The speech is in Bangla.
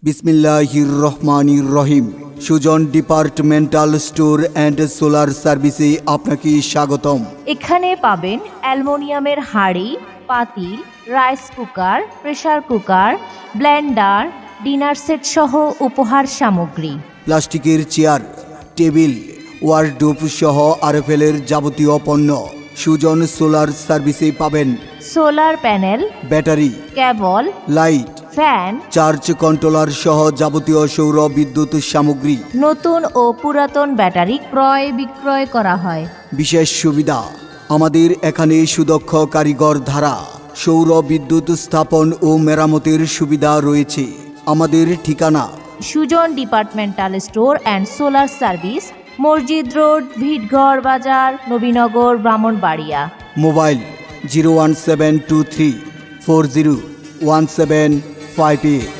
বিসমিল্লাহির রহমানির রহিম। Sujon departmental store and solar সার্ভিসে আপনাকে স্বাগতম। এখানে পাবেন অ্যালুমিনিয়ামের হাঁড়ি, পাতিল, rice cooker, pressure cooker, blender, dinner set সহ উপহার সামগ্রী। প্লাস্টিকের চেয়ার, টেবিল, ওয়ার্ডরোব সহ আরএফএলের যাবতীয় পণ্য সুজন সোলার সার্ভিসে পাবেন। সোলার প্যানেল, ব্যাটারি, কেবল, লাইট, ফ্যান, চার্জ কন্ট্রোলার সহ যাবতীয় সৌর বিদ্যুৎ সামগ্রী। নতুন ও পুরাতন ব্যাটারি ক্রয় বিক্রয় করা হয়। বিশেষ সুবিধা, আমাদের এখানে সুদক্ষ কারিগর দ্বারা সৌর বিদ্যুৎ স্থাপন ও মেরামতের সুবিধা রয়েছে। আমাদের ঠিকানা Sujan departmental store and solar service, Masjid road, Bhitghar Bazar, Nabinagar, Brahmanbaria. Mobile 01723401758।